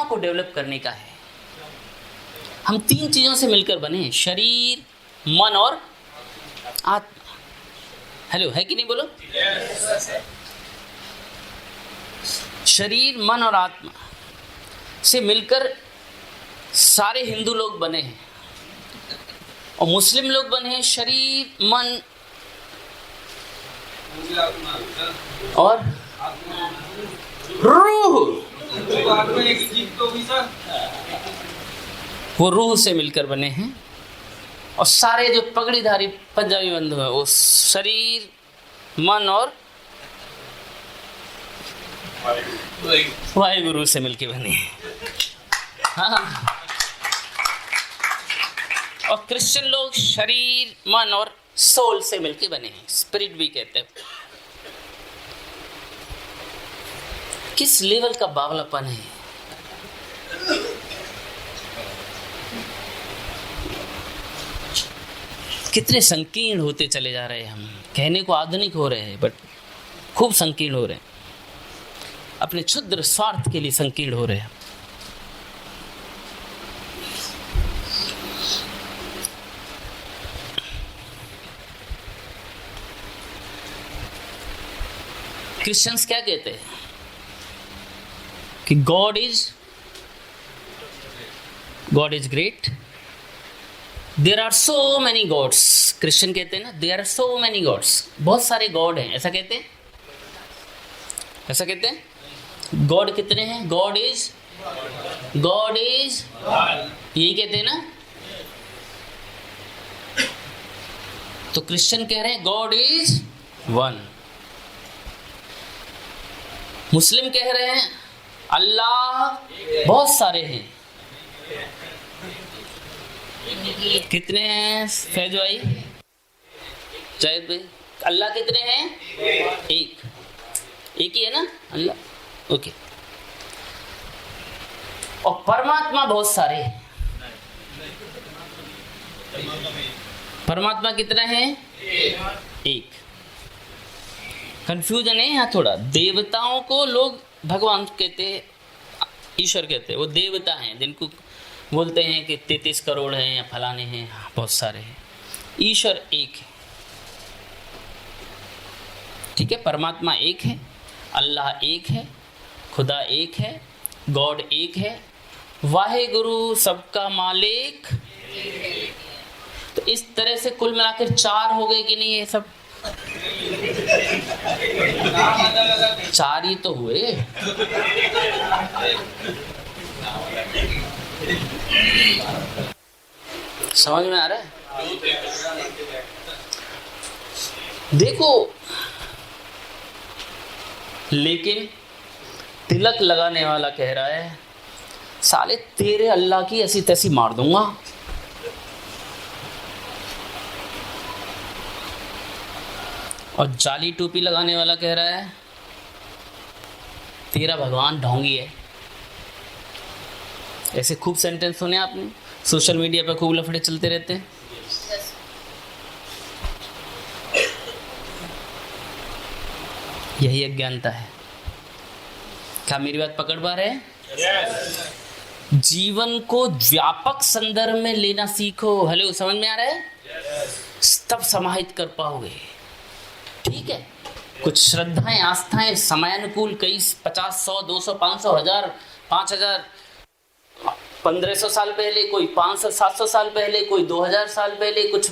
को डेवलप करने का है। हम 3 चीजों से मिलकर बने हैं, शरीर, मन और आत्मा। हेलो, है कि नहीं बोलो? शरीर, मन और आत्मा से मिलकर सारे हिंदू लोग बने हैं और मुस्लिम लोग बने हैं शरीर, मन और रूह। वो रूह से मिलकर बने हैं। और सारे जो पगड़ीधारी पंजाबी बंधु हैं वो शरीर, मन और वाहिगुरु से मिलकर बने हैं। हाँ। और क्रिश्चियन लोग शरीर, मन और सोल से मिलकर बने हैं, स्पिरिट भी कहते हैं। किस लेवल का बावलापन है! कितने संकीर्ण होते चले जा रहे हैं हम। कहने को आधुनिक हो रहे हैं बट खूब संकीर्ण हो रहे हैं, अपने क्षुद्र स्वार्थ के लिए संकीर्ण हो रहे हैं। क्रिश्चियंस क्या कहते हैं कि god is great, there are so many gods. Christian कहते हैं ना, there are so many gods, बहुत सारे गॉड हैं, ऐसा कहते हैं। ऐसा कहते हैं। गॉड कितने हैं? गॉड इज यही कहते हैं ना। तो क्रिश्चियन कह रहे हैं गॉड इज वन। मुस्लिम कह रहे हैं अल्लाह बहुत सारे हैं। कितने हैं फैज भाई, जाहिद भाई? अल्लाह कितने हैं? एक ही है ना अल्लाह। ओके। और परमात्मा बहुत सारे हैं। परमात्मा कितने हैं? एक। कंफ्यूजन है यहाँ थोड़ा। देवताओं को लोग भगवान कहते हैं, ईश्वर कहते हैं। वो देवता हैं जिनको बोलते हैं कि 33 करोड़ हैं या फलाने हैं, बहुत सारे हैं। ईश्वर एक है, ठीक है। परमात्मा एक है, अल्लाह एक है, खुदा एक है, गॉड एक है, वाहेगुरु सबका मालिक। तो इस तरह से कुल मिलाकर 4 हो गए कि नहीं? ये सब 4 ही तो हुए। समझ में आ रहा है? देखो, लेकिन तिलक लगाने वाला कह रहा है साले तेरे अल्लाह की ऐसी तैसी मार दूंगा। और जाली टोपी लगाने वाला कह रहा है तेरा भगवान ढोंगी है। ऐसे खूब सेंटेंस सुने आपने, सोशल मीडिया पे खूब लफड़े चलते रहते हैं। यही अज्ञानता है। क्या मेरी बात पकड़ पा रहे हैं? जीवन को व्यापक संदर्भ में लेना सीखो। हेलो, समझ में आ रहा है? तब समाहित कर पाओगे। ठीक है, कुछ श्रद्धाएं, आस्थाएं समयानुकूल, कई 50, 100, 200, 500, 1000, 5000, 1500 साल पहले, कोई 500, 700 साल पहले, कोई 2000 साल पहले कुछ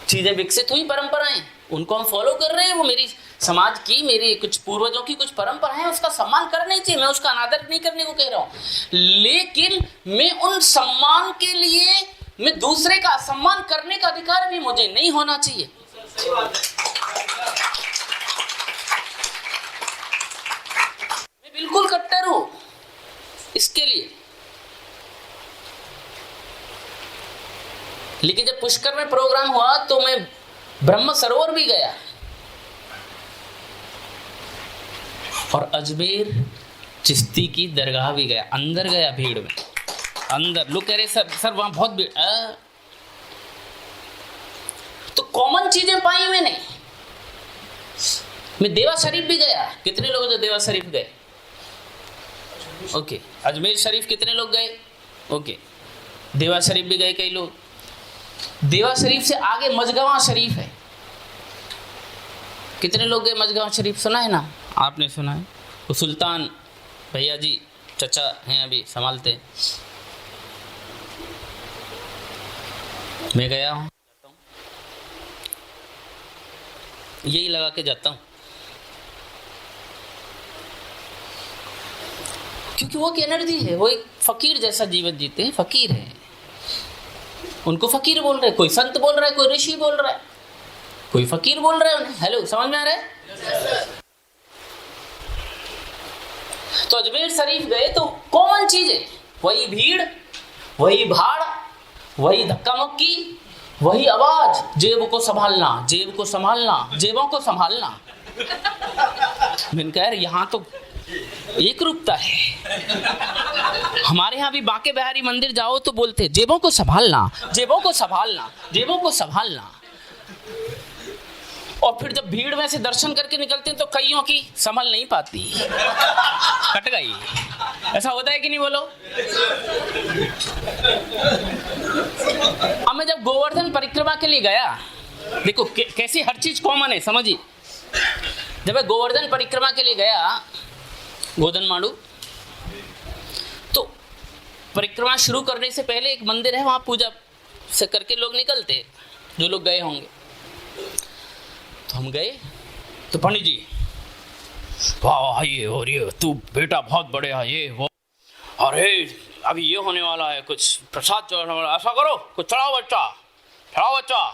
चीजें विकसित हुई, परंपराएं, उनको हम फॉलो कर रहे हैं। वो मेरी समाज की, मेरे कुछ पूर्वजों की कुछ परंपराएं हैं, उसका सम्मान करना ही चाहिए। मैं उसका अनादर नहीं करने को कह रहा हूं, लेकिन मैं उन सम्मान के लिए मैं दूसरे का सम्मान करने का अधिकार भी मुझे नहीं होना चाहिए। मैं बिल्कुल कट्टर हूं इसके लिए। लेकिन जब पुष्कर में प्रोग्राम हुआ तो मैं ब्रह्म सरोवर भी गया और अजमेर चिश्ती की दरगाह भी गया। अंदर गया भीड़ में, अंदर लोग कह रहे सर वहां बहुत भीड़। तो कॉमन चीजें पाई मैंने। मैं देवा शरीफ भी गया। कितने लोग जो देवा शरीफ गए? ओके, अजमेर शरीफ कितने लोग गए? ओके, देवा शरीफ भी गए कई लोग। देवा शरीफ से आगे मजगवा शरीफ है, कितने लोग गए मजगवा शरीफ? सुना है ना, आपने सुना है? वो सुल्तान भैया जी चचा हैं, अभी संभालते हैं। मैं गया हूँ, यही लगा के जाता हूँ, क्योंकि वो एक एनर्जी है, वो एक फकीर जैसा जीवन जीते हैं, फकीर है, उनको फकीर बोल रहे, कोई संत बोल रहा है, कोई ऋषि बोल रहा है, कोई फकीर बोल रहा है उन्हें। हेलो, समझ में आ रहा है? तो अजमेर शरीफ गए तो कॉमन चीज है, वही भीड़, वही भाड़, वही धक्का मुक्की, वही आवाज, जेब को संभालना, जेब को संभालना, जेबों को संभालना। मैंने कहा यहाँ तो एक रूपता है। हमारे यहाँ भी बांके बिहारी मंदिर जाओ तो बोलते जेबों को संभालना, जेबों को संभालना, जेबों को संभालना। और फिर जब भीड़ में से दर्शन करके निकलते हैं तो कईयों की संभल नहीं पाती, कट गई। ऐसा होता है कि नहीं, बोलो? अब मैं जब गोवर्धन परिक्रमा के लिए गया, देखो कैसी हर चीज कॉमन है, समझिए। जब मैं गोवर्धन परिक्रमा के लिए गया गोधन माड़ू, तो परिक्रमा शुरू करने से पहले एक मंदिर है, वहां पूजा से करके लोग निकलते, जो लोग गए होंगे। तो हम गए तो पंडित जी, वाह ये हो रही है, तू बेटा बहुत बड़े है, ये वो, अरे अभी ये होने वाला है, कुछ प्रसाद चढ़ाने वाला, ऐसा करो कुछ चढ़ाओ बच्चा, चढ़ाओ बच्चा।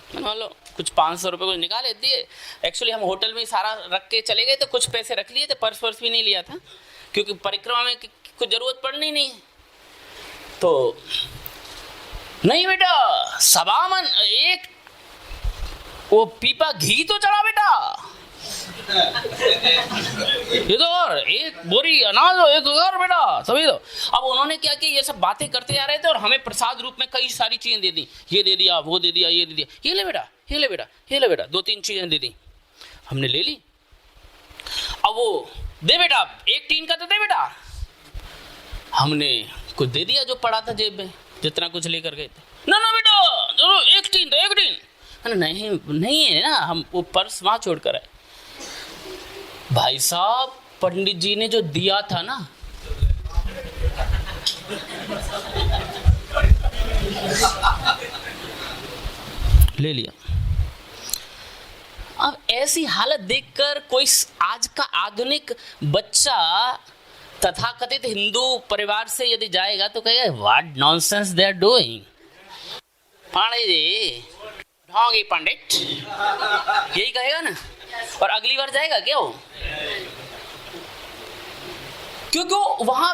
मैंने बोलो कुछ 500 रुपये कुछ निकाले दिए। एक्चुअली हम होटल में ही सारा रख के चले गए, तो कुछ पैसे रख लिए थे, पर्स वर्स भी नहीं लिया था, क्योंकि परिक्रमा में कुछ जरूरत पड़नी नहीं। तो नहीं बेटा, सबामन एक वो पीपा घी तो चढ़ा बेटा, ये तो और एक बोरी अनाज हो, एक और बेटा, सभी तो। अब उन्होंने क्या किया, ये सब बातें करते जा रहे थे और हमें प्रसाद रूप में कई सारी चीजें दे दी, ये दे दिया, वो दे दिया, ये दे दिया, ये ले बेटा, ये ले बेटा, ये ले बेटा, 2-3 चीजें दे दी, हमने ले ली। अब वो दे बेटा, एक टीन का तो दे बेटा, हमने कुछ दे दिया जो पड़ा था जेब में, जितना कुछ लेकर गए थे। ना ना बेटा, चलो एक टीन तो एक टीन, नहीं नहीं है ना, हम वो पर्स वहां छोड़कर आए। भाई साहब, पंडित जी ने जो दिया था ना, ले लिया। अब ऐसी हालत देखकर कोई आज का आधुनिक बच्चा तथाकथित हिंदू परिवार से यदि जाएगा तो कहेगा what nonsense they are doing. Pandey ji, ढोंगी पंडित, यही कहेगा ना। और अगली बार जाएगा क्या वो? क्योंकि वहां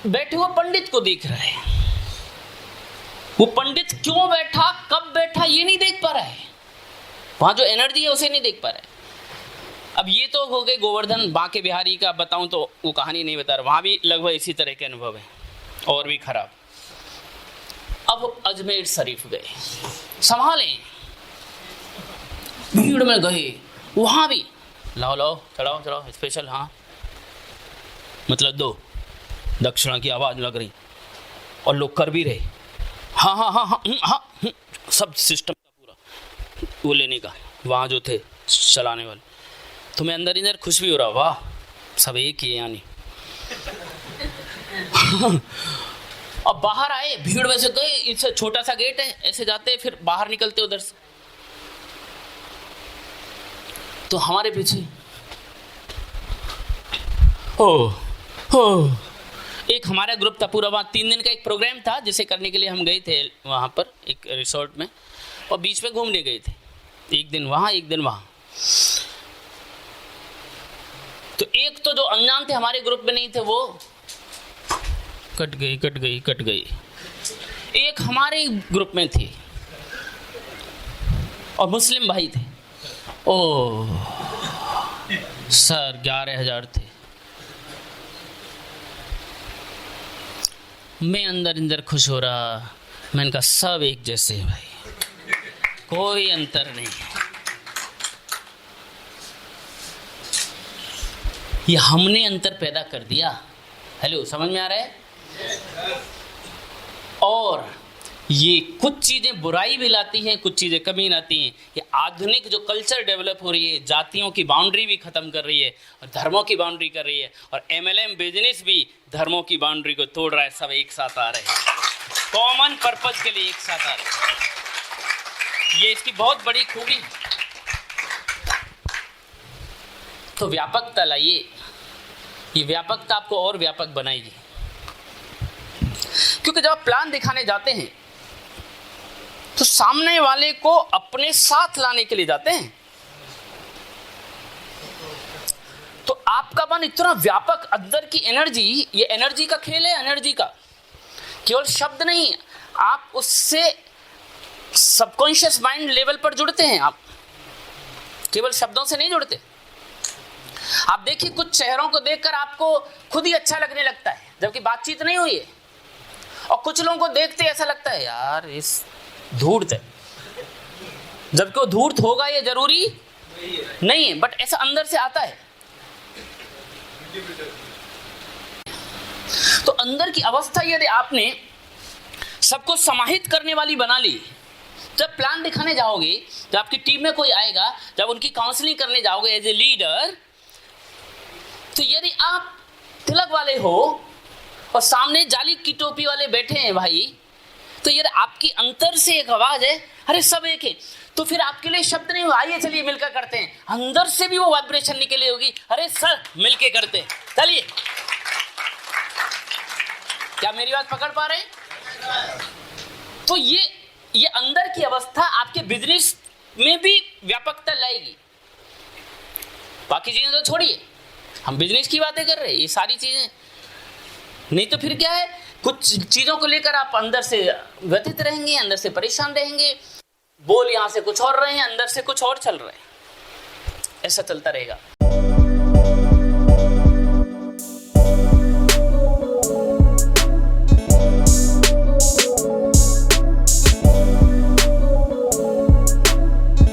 बैठे हुए पंडित को देख रहा है, वो पंडित क्यों बैठा, कब बैठा, ये नहीं देख पा रहा है, वहां जो एनर्जी है उसे नहीं देख पा रहा है। अब ये तो हो गए गोवर्धन बांके बिहारी का, बताऊं तो वो कहानी नहीं बता रहा, वहां भी लगभग इसी तरह के अनुभव है और भी खराब। अब अजमेर शरीफ गए, संभालें, भीड़ में गए, वहां भी लाओ लाओ चढ़ाओ चढ़ाओ स्पेशल, हाँ मतलब दो, दक्षिणा की आवाज लग रही और लोग कर भी रहे, हाँ हाँ हाँ हाँ हाँ, सब सिस्टम का पूरा वो लेने का, वहाँ जो थे चलाने वाले। तो मैं अंदर इधर खुश भी हो रहा, वाह सब एक ही है यानी। अब बाहर आए, भीड़ में से गए, इससे छोटा सा गेट है, ऐसे जाते फिर बाहर निकलते उधर से। तो हमारे पीछे एक हमारा ग्रुप था पूरा, वहाँ 3 दिन का एक प्रोग्राम था जिसे करने के लिए हम गए थे वहाँ पर एक रिसोर्ट में, और बीच में घूमने गए थे, एक दिन वहाँ एक दिन वहाँ। तो एक तो जो अनजान थे हमारे ग्रुप में नहीं थे वो कट गई। एक हमारे ग्रुप में थी और मुस्लिम भाई थे, ओह सर 11,000 थे। मैं अंदर खुश हो रहा, मैंने कहा सब एक जैसे हैं भाई, कोई अंतर नहीं। ये हमने अंतर पैदा कर दिया, हेलो, समझ में आ रहा है? और ये कुछ चीजें बुराई भी लाती हैं, कुछ चीजें कमी लाती हैं। ये आधुनिक जो कल्चर डेवलप हो रही है, जातियों की बाउंड्री भी खत्म कर रही है और धर्मों की बाउंड्री कर रही है, और MLM बिजनेस भी धर्मों की बाउंड्री को तोड़ रहा है। सब एक साथ आ रहे हैं, कॉमन पर्पस के लिए एक साथ आ रहे हैं। ये इसकी बहुत बड़ी खूबी है। तो व्यापकता लाइए, ये व्यापकता आपको और व्यापक बनाएगी। क्योंकि जब आप प्लान दिखाने जाते हैं तो सामने वाले को अपने साथ लाने के लिए जाते हैं। तो आपका मन इतना व्यापक, अंदर की एनर्जी, ये एनर्जी का खेल है, एनर्जी का केवल शब्द नहीं, आप उससे सबकॉन्शियस माइंड लेवल पर जुड़ते हैं। आप केवल शब्दों से नहीं जुड़ते। आप देखिए, कुछ चेहरों को देखकर आपको खुद ही अच्छा लगने लगता है, जबकि बातचीत नहीं हुई है। और कुछ लोगों को देखते ऐसा लगता है यार इस धूर्त है, जबकि वो धूर्त होगा ये जरूरी नहीं है, बट ऐसा अंदर से आता है। तो अंदर की अवस्था यदि आपने सबको समाहित करने वाली बना ली, जब प्लान दिखाने जाओगे, जब आपकी टीम में कोई आएगा, जब उनकी काउंसलिंग करने जाओगे एज ए लीडर, तो यदि आप तिलक वाले हो और सामने जाली की टोपी वाले बैठे हैं भाई, तो यदि आपकी अंतर से एक आवाज है, अरे सब एक है, तो फिर आपके लिए शब्द नहीं हुआ, आइए चलिए मिलकर करते हैं। अंदर से भी वो वाइब्रेशन निकली होगी, अरे सर मिलके करते हैं, चलिए। क्या मेरी बात पकड़ पा रहे हैं? तो ये अंदर की अवस्था आपके बिजनेस में भी व्यापकता लाएगी। बाकी चीजें तो छोड़िए, हम बिजनेस की बातें कर रहे हैं, ये सारी चीजें नहीं तो फिर क्या है, कुछ चीजों को लेकर आप अंदर से व्यथित रहेंगे, अंदर से परेशान रहेंगे, बोल यहां से कुछ और रहे हैं, अंदर से कुछ और चल रहे हैं, ऐसा चलता रहेगा।